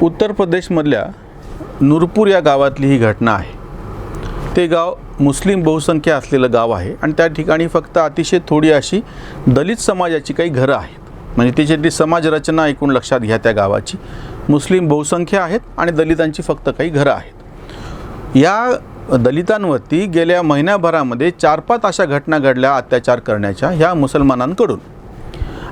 उत्तर प्रदेशमधल्या नूरपूर या गावातली ही घटना आहे। ते गाव मुस्लिम बहुसंख्या असलेलं गाव आहे आणि त्या ठिकाणी फक्त अतिशय थोडी अशी दलित समाजाची काही घरं आहेत। म्हणजे त्याच्यातली समाज रचना ऐकून लक्षात घ्या, त्या गावाची मुस्लिम बहुसंख्या आहेत आणि दलितांची फक्त काही घरं आहेत। या दलितांवरती गेल्या महिन्याभरामध्ये 4-5 अशा घटना घडल्या अत्याचार करण्याच्या ह्या मुसलमानांकडून।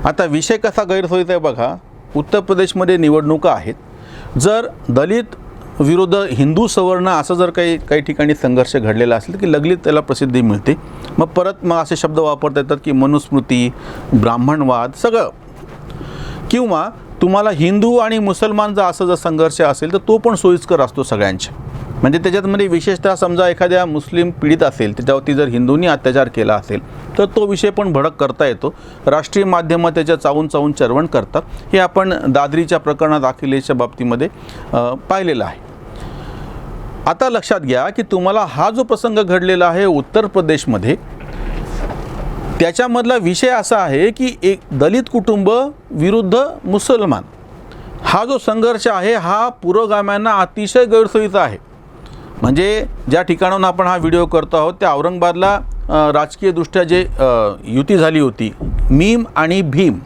आता विषय कसा गैरसोयीचा आहे बघा, उत्तर प्रदेशमध्ये निवडणुका आहेत। जर दलित विरुद्ध हिंदू सवर्ण असं जर काही ठिकाणी संघर्ष घडलेला असेल की लगेच त्याला प्रसिद्धी मिळते। मग असे शब्द वापरता येतात की मनुस्मृती, ब्राह्मणवाद सगळं, किंवा तुम्हाला हिंदू आणि मुसलमानचा असं जर संघर्ष असेल तर तो पण सोयीस्कर असतो सगळ्यांच्या। म्हणजे त्याच्यामध्ये विशेषतः समजा एखाद्या मुस्लिम पीडित असेल त्याच्यावरती जर हिंदूंनी अत्याचार केला असेल तर तो विषय पण भडक करता येतो। राष्ट्रीय माध्यमं त्याच्या चावून चर्वण करतात। हे आपण दादरीच्या प्रकरणात अखिलेशच्या बाबतीमध्ये पाहिलेलं आहे। आता लक्षात घ्या की तुम्हाला हा जो प्रसंग घडलेला आहे उत्तर प्रदेशमध्ये, त्याच्यामधला विषय असा आहे की एक दलित कुटुंब विरुद्ध मुसलमान हा जो संघर्ष आहे हा पुरोगाम्यांना अतिशय गैरसोयीचा आहे। म्हणजे ज्या ठिकाणाहून आपण हा व्हिडिओ करतो आहोत त्या औरंगाबादला राजकीयदृष्ट्या जे युती झाली होती मीम आणि भीम,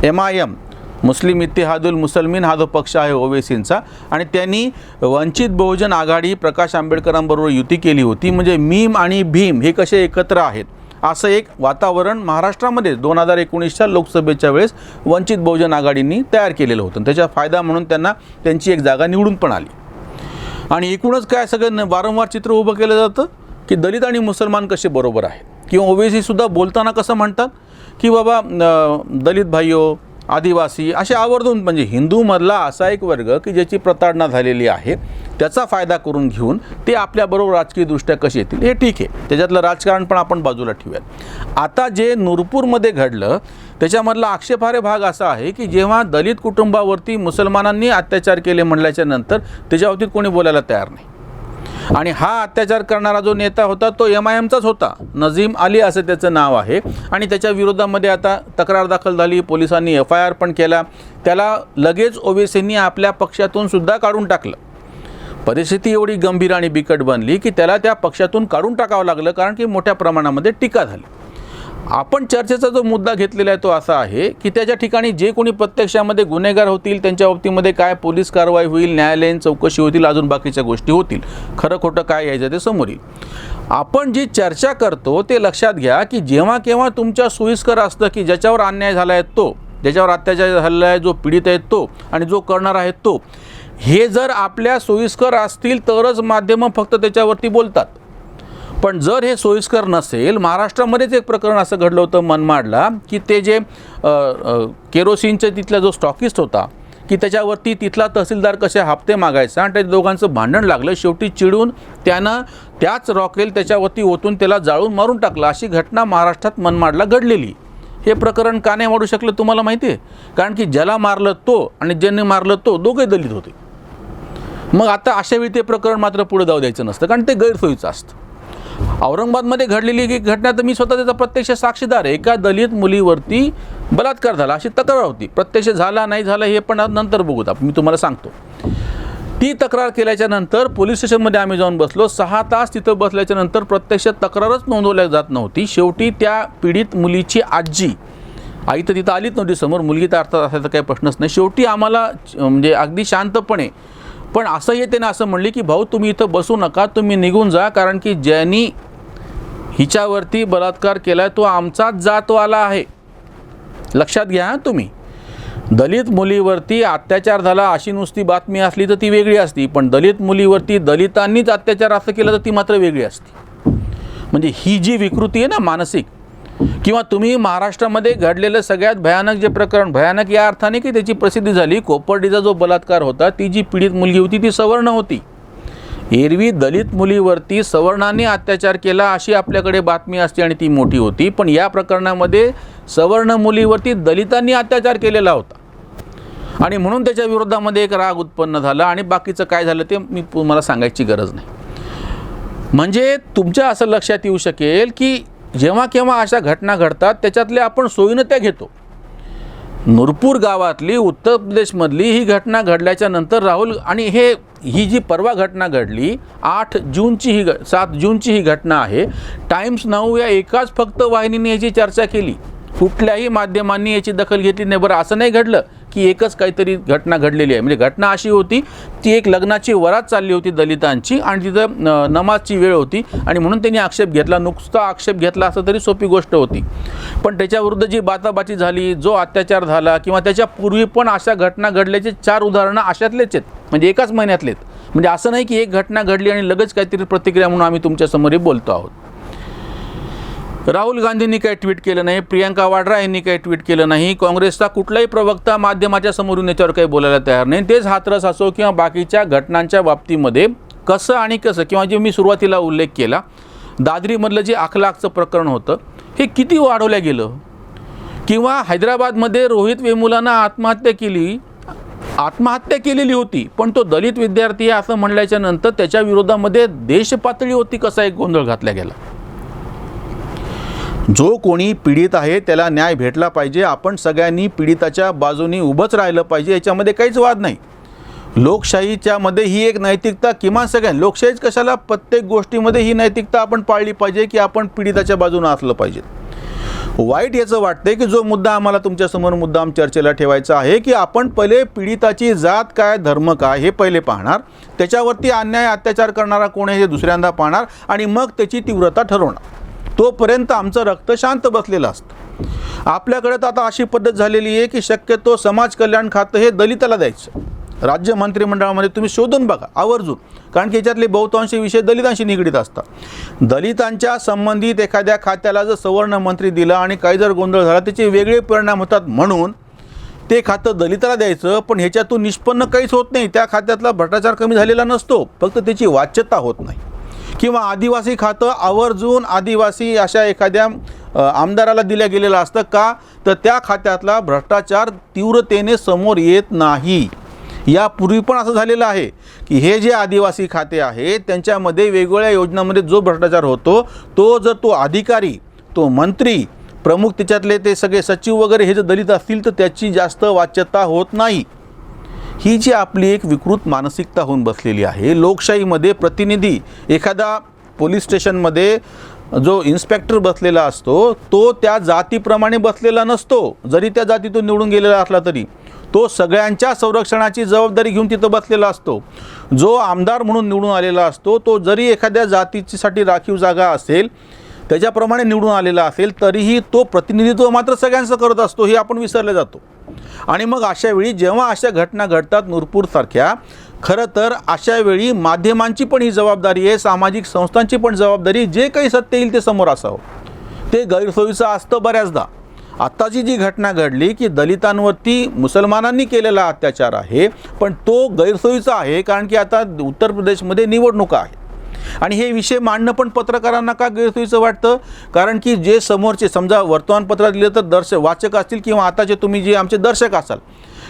MIM मुस्लिम इत्तेहादुल मुसलमीन हा जो पक्ष आहे ओवेसींचा, आणि त्यांनी वंचित बहुजन आघाडी प्रकाश आंबेडकरांबरोबर युती केली होती। म्हणजे मीम आणि भीम हे कसे एकत्र आहेत असं एक वातावरण महाराष्ट्रामध्ये 2019च्या लोकसभेच्या वेळेस वंचित बहुजन आघाडींनी तयार केलेलं होतं। त्याचा फायदा म्हणून त्यांना त्यांची एक जागा निवडून पण आली। आणि एकूणच काय सगळं वारंवार चित्र उभं केलं जातं की दलित आणि मुसलमान कसे बरोबर आहेत, किंवा ओवेसीसुद्धा बोलताना कसं म्हणतात की बाबा दलित भाईयो, आदिवासी असे आवर्जून, म्हणजे हिंदूमधला असा एक वर्ग की ज्याची प्रताडणा झालेली आहे त्याचा फायदा करून घेऊन ते आपल्याबरोबर राजकीयदृष्ट्या कसे येतील हे ठीक आहे, त्याच्यातलं राजकारण पण आपण बाजूला ठेवूयात। आता जे नूरपूरमध्ये घडलं त्याच्यामधला आक्षेपार्ह भाग असा आहे की जेव्हा दलित कुटुंबावरती मुसलमानांनी अत्याचार केले म्हणल्याच्या नंतर त्याच्या बाबतीत कोणी बोलायला तयार नाही। आणि हा अत्याचार करणारा जो नेता होता तो MIMचाच होता, नजीम अली असं त्याचं नाव आहे। आणि त्याच्या विरोधामध्ये आता तक्रार दाखल झाली, पोलिसांनी FIR पण केला। त्याला लगेच ओवेसींनी आपल्या पक्षातून सुद्धा काढून टाकलं। परिस्थिती एवढी गंभीर आणि बिकट बनली की त्याला त्या पक्षातून काढून टाकावं लागलं, कारण की मोठ्या प्रमाणामध्ये टीका झाली। आपण चर्चेचा जो मुद्दा घेतलेला आहे तो असा आहे की त्याच्या ठिकाणी जे कोणी प्रत्यक्षामध्ये गुन्हेगार होतील त्यांच्या बाबतीमध्ये काय पोलीस कारवाई होईल, न्यायालयीन चौकशी होतील, अजून बाकीच्या गोष्टी होतील, खरं खोटं काय यायचं ते समोर येईल। आपण जी चर्चा करतो ते लक्षात घ्या की जेव्हा केव्हा तुमच्या सोयीस्कर असतं की ज्याच्यावर अन्याय झाला आहे तो, ज्याच्यावर अत्याचार झालेला आहे, जो पीडित आहे तो आणि जो करणार आहे तो, हे जर आपल्या सोयीस्कर असतील तरच माध्यमं फक्त त्याच्यावरती बोलतात। पण जर हे सोयीस्कर नसेल, महाराष्ट्रामध्येच एक प्रकरण असं घडलं होतं मनमाडला की ते जे केरोसिनचे तिथला जो स्टॉकिस्ट होता की त्याच्यावरती तिथला तहसीलदार कसे हप्ते मागायचा आणि त्या दोघांचं भांडण लागलं। शेवटी चिडून त्यानं त्याच रॉकेल त्याच्यावरती ओतून त्याला जाळून मारून टाकलं। अशी घटना महाराष्ट्रात मनमाडला घडलेली। हे प्रकरण का नाही वाढू शकलं तुम्हाला माहिती आहे? कारण की ज्याला मारलं तो आणि ज्यांनी मारलं तो दोघे दलित होते। मग आता अशावेळी ते प्रकरण मात्र पुढे जाऊ द्यायचं नसतं, कारण ते गैरसोयीचं असतं। औरंगाबादमध्ये घडलेली ही घटना तर मी स्वतः त्याचा प्रत्यक्ष साक्षीदार आहे। एका दलित मुलीवरती बलात्कार झाला अशी तक्रार होती। प्रत्यक्ष झाला नाही झाला हे पण नंतर बघूत, मी तुम्हाला सांगतो। ती तक्रार केल्याच्या नंतर पोलीस स्टेशनमध्ये आम्ही जाऊन बसलो। 6 तास तिथं बसल्याच्या नंतर प्रत्यक्ष तक्रारच नोंदवल्या जात नव्हती। शेवटी त्या पीडित मुलीची आजी, आई तर तिथं आलीच नव्हती समोर, मुलगी तर अर्थात असायचा काही प्रश्नच नाही। शेवटी आम्हाला म्हणजे अगदी शांतपणे पण असं येते ना असं म्हणली की भाऊ तुम्ही इथं बसू नका, तुम्ही निघून जा, कारण की ज्यांनी हिच्यावरती बलात्कार केला तो आमचाच जातवाला आहे। लक्षात घ्या तुम्ही, दलित मुलीवरती अत्याचार झाला अशी नुसती बातमी असली तर ती वेगळी असती, पण दलित मुलीवरती दलितांनीच अत्याचार असं केलं तर ती मात्र वेगळी असती। म्हणजे ही जी विकृती आहे ना मानसिक, किंवा तुम्ही महाराष्ट्रामध्ये घडलेलं सगळ्यात भयानक जे प्रकरण, भयानक या अर्थाने की त्याची प्रसिद्धी झाली, कोपर्डीचा जो बलात्कार होता, ती जी पीडित मुलगी होती ती सवर्ण होती। एरवी दलित मुलीवरती सवर्णांनी अत्याचार केला अशी आपल्याकडे बातमी असते आणि ती मोठी होती, पण या प्रकरणामध्ये सवर्ण मुलीवरती दलितांनी अत्याचार केलेला होता आणि म्हणून त्याच्या विरोधामध्ये एक राग उत्पन्न झाला। आणि बाकीचं काय झालं ते मी तुम्हाला सांगायची गरज नाही। म्हणजे तुमच्या असं लक्षात येऊ शकेल की जेव्हा केव्हा अशा घटना घडतात त्याच्यातल्या आपण सोयीनं त्या घेतो। नूरपूर गावातली उत्तर प्रदेशमधली ही घटना घडल्याच्या नंतर राहुल आणि ही जी परवा घटना घडली 7 जूनची ही घटना आहे. टाइम्स नाऊ या एकाच फक्त वाहिनीने याची चर्चा केली, कुठल्याही माध्यमांनी याची दखल घेतली नाही. बरं, असं नाही घडलं की एकच काहीतरी घटना घडलेली आहे. म्हणजे घटना अशी होती, ती एक लग्नाची वरात चालली होती दलितांची आणि तिथं नमाजची वेळ होती आणि म्हणून त्यांनी आक्षेप घेतला. नुसता आक्षेप घेतला असं तरी सोपी गोष्ट होती, पण त्याच्याविरुद्ध जी बाताबाती झाली, जो अत्याचार झाला किंवा त्याच्या पूर्वी पण अशा घटना घडल्याचे 4 उदाहरणं अशातलेच आहेत, म्हणजे एकाच महिन्यातलेत. म्हणजे असं नाही की एक घटना घडली आणि लगेच काहीतरी प्रतिक्रिया म्हणून आम्ही तुमच्यासमोर बोलतो आहोत. राहुल गांधींनी काही ट्विट केलं नाही, प्रियंका वाड्रा यांनी काही ट्विट केलं नाही, काँग्रेसचा कुठलाही प्रवक्ता माध्यमाच्या समोरून याच्यावर काही बोलायला तयार नाही. तेच हाथरस असो किंवा बाकीच्या घटनांच्या बाबतीमध्ये कसं किंवा जे मी सुरुवातीला उल्लेख केला, दादरीमधलं जे अखलाकचं प्रकरण होतं हे किती वाढवलं गेलं, किंवा हैदराबादमध्ये रोहित वेमुलानं आत्महत्या केलेली होती, पण तो दलित विद्यार्थी आहे असं म्हणल्याच्या नंतर त्याच्या विरोधामध्ये देशपातळीवरती कसा एक गोंधळ घातला गेला. जो कोणी पीडित आहे त्याला न्याय भेटला पाहिजे. आपण सगळ्यांनी पीडिताच्या बाजूनी उभंच राहिलं पाहिजे, याच्यामध्ये काहीच वाद नाही. लोकशाहीच्या मध्ये ही एक नैतिकता किमान सगळ्यांनी, लोकशाहीच कशाला, प्रत्येक गोष्टीमध्ये ही नैतिकता आपण पाळली पाहिजे की आपण पीडिताच्या बाजूने असलं पाहिजे. वाईट याचं वाटतंय की जो मुद्दा आम्हाला तुमच्यासमोर मुद्दाम चर्चेला ठेवायचा आहे की आपण पहिले पीडिताची जात काय, धर्म काय हे पहिले पाहणार, त्याच्यावरती अन्याय अत्याचार करणारा कोण आहे हे दुसऱ्यांदा पाहणार आणि मग त्याची तीव्रता ठरवणार. तोपर्यंत आमचं रक्त शांत बसलेलं असतं. आपल्याकडे तर आता अशी पद्धत झालेली आहे की शक्यतो समाज कल्याण खातं हे दलिताला द्यायचं. राज्य मंत्रिमंडळामध्ये तुम्ही शोधून बघा आवर्जून, कारण की याच्यातले बहुतांश विषय दलितांशी निगडीत असतात. दलितांच्या संबंधित एखाद्या खात्याला जर सवर्ण मंत्री दिला आणि काही जर गोंधळ झाला त्याचे वेगळे परिणाम होतात, म्हणून ते खातं दलिताला द्यायचं. पण ह्याच्यातून निष्पन्न काहीच होत नाही, त्या खात्यातला भ्रष्टाचार कमी झालेला नसतो, फक्त त्याची वाच्यता होत नाही. किंवा आदिवासी खातं आवर्जून आदिवासी अशा एखाद्या आमदाराला दिल्या गेलेलं असतं का, तर त्या खात्यातला भ्रष्टाचार तीव्रतेने समोर येत नाही. यापूर्वी पण असं झालेलं आहे की हे जे आदिवासी खाते आहे त्यांच्यामध्ये वेगवेगळ्या योजनांमध्ये जो भ्रष्टाचार होतो, तो जर तो अधिकारी, तो मंत्री, प्रमुख, त्याच्यातले ते सगळे सचिव वगैरे हे जर दलित असतील तर त्याची जास्त वाच्यता होत नाही. ही जी आपली एक विकृत मानसिकता होऊन बसलेली आहे. लोकशाहीमध्ये प्रतिनिधी, एखादा पोलीस स्टेशनमध्ये जो इन्स्पेक्टर बसलेला असतो तो त्या जातीप्रमाणे बसलेला नसतो, जरी त्या जातीतून निवडून गेलेला असला तरी तो सगळ्यांच्या संरक्षणाची जबाबदारी घेऊन तिथं बसलेला असतो. जो आमदार म्हणून निवडून आलेला असतो तो जरी एखाद्या जातीसाठी राखीव जागा असेल त्याच्याप्रमाणे निवडून आलेला असेल तरीही तो प्रतिनिधित्व मात्र सगळ्यांचं करत असतो, हे आपण विसरले जातो. आणि मग अशा वेळी जेव्हा अशा घटना घडतात नूरपूरसारख्या, खरं तर अशा वेळी माध्यमांची पण ही जबाबदारी आहे, सामाजिक संस्थांची पण जबाबदारी, जे काही सत्य येईल ते समोर असावं. ते गैरसोयीचं असतं बऱ्याचदा. आत्ताची जी घटना घडली की दलितांवरती मुसलमानांनी केलेला अत्याचार आहे, पण तो गैरसोयीचा आहे कारण की आता उत्तर प्रदेशमध्ये निवडणुका आहे आणि हे विषय मांडणं पण पत्रकारांना का गैरसोयीचं वाटतं, कारण की जे समोरचे, समजा वर्तमानपत्रात दिलं तर वाचक असतील किंवा आताचे तुम्ही जे आमचे दर्शक असाल,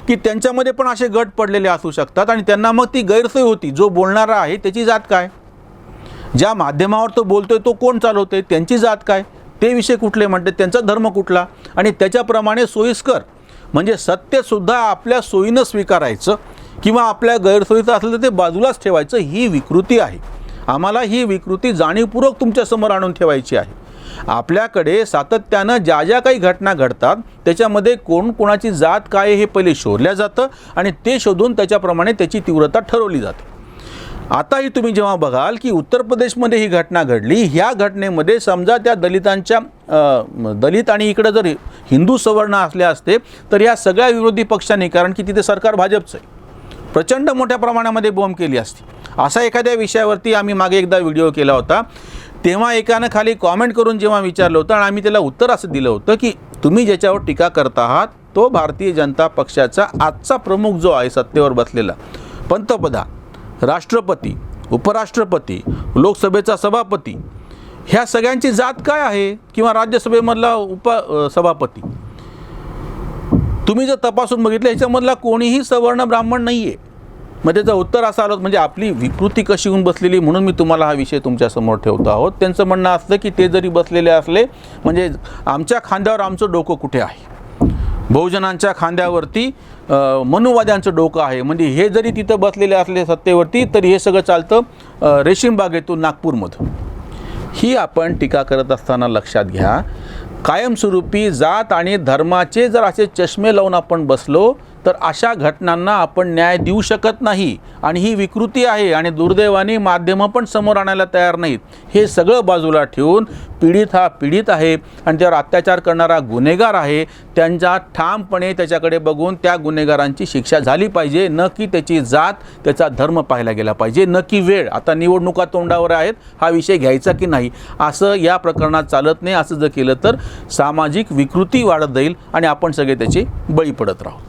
की त्यांच्यामध्ये पण असे गट पडलेले असू शकतात आणि त्यांना मग ती गैरसोय होती. जो बोलणारा आहे त्याची जात काय, ज्या माध्यमावर तो बोलतोय तो कोण चालवतोय त्यांची जात काय, ते विषय कुठले म्हणते, त्यांचा धर्म कुठला, आणि त्याच्याप्रमाणे सोयीस्कर म्हणजे सत्यसुद्धा आपल्या सोयीनं स्वीकारायचं किंवा आपल्या गैरसोयीचं असलं तर ते बाजूलाच ठेवायचं, ही विकृती आहे. आम्हाला ही विकृती जाणीवपूर्वक तुमच्यासमोर आणून ठेवायची आहे. आपल्याकडे सातत्यानं ज्या ज्या काही घटना घडतात त्याच्यामध्ये कोण कोणाची जात काय हे पहिले शोधल्या जातं आणि ते शोधून त्याच्याप्रमाणे त्याची तीव्रता ठरवली जाते. आताही तुम्ही जेव्हा बघाल की उत्तर प्रदेशमध्ये ही घटना घडली, ह्या घटनेमध्ये समजा त्या दलित आणि इकडं जर हिंदू सवर्ण असले असते तर या सगळ्या विरोधी पक्षांनी, कारण की तिथे सरकार भाजपचं आहे, प्रचंड मोठ्या प्रमाणामध्ये बॉम्ब केली असती. असा एखाद्या विषयावरती आम्ही मागे एकदा व्हिडिओ केला होता, तेव्हा एकानं खाली कॉमेंट करून जेव्हा विचारलं होतं आणि आम्ही त्याला उत्तर असं दिलं होतं की तुम्ही ज्याच्यावर टीका करत आहात तो भारतीय जनता पक्षाचा आजचा प्रमुख जो आहे सत्तेवर बसलेला, पंतप्रधान, राष्ट्रपती, उपराष्ट्रपती, लोकसभेचा सभापती, ह्या सगळ्यांची जात काय आहे, किंवा राज्यसभेमधला उपसभापती, तुम्ही जर तपासून बघितलं ह्याच्यामधला कोणीही सवर्ण ब्राह्मण नाही आहे. मग त्याचं उत्तर असं आलं, म्हणजे आपली विकृती कशी होऊन बसलेली, म्हणून मी तुम्हाला हा विषय तुमच्यासमोर ठेवतो आहोत. त्यांचं म्हणणं असतं की ते जरी बसलेले असले म्हणजे आमच्या खांद्यावर आमचं डोकं कुठे आहे. बहुजनांच्या खांद्यावरती मनुवाद्यांचं डोकं आहे. म्हणजे हे जरी तिथं बसलेले असले सत्तेवरती तरी हे सगळं चालतं रेशीमबागेतून नागपूरमधून. ही आपण टीका करत असताना लक्षात घ्या, कायमस्वरूपी जात आणि धर्माचे जर असे चष्मे लावून आपण बसलो तर अशा घटनांना आपण न्याय देऊ शकत नाही. आणि ही विकृती आहे आणि दुर्दैवाने माध्यमं पण समोर आणायला तयार नाहीत. हे सगळं बाजूला ठेवून पीडित हा पीडित आहे आणि त्यावर अत्याचार करणारा गुन्हेगार आहे, त्यांचा ठामपणे त्याच्याकडे बघून त्या गुन्हेगारांची शिक्षा झाली पाहिजे. न की त्याची जात, त्याचा धर्म पाहिला गेला पाहिजे, न की वेळ. आता निवडणुका तोंडावर आहेत, हा विषय घ्यायचा की नाही असं या प्रकरणात चालत नाही. असं जर केलं तर सामाजिक विकृती वाढत जाईल आणि आपण सगळे त्याचे बळी पडत राहू.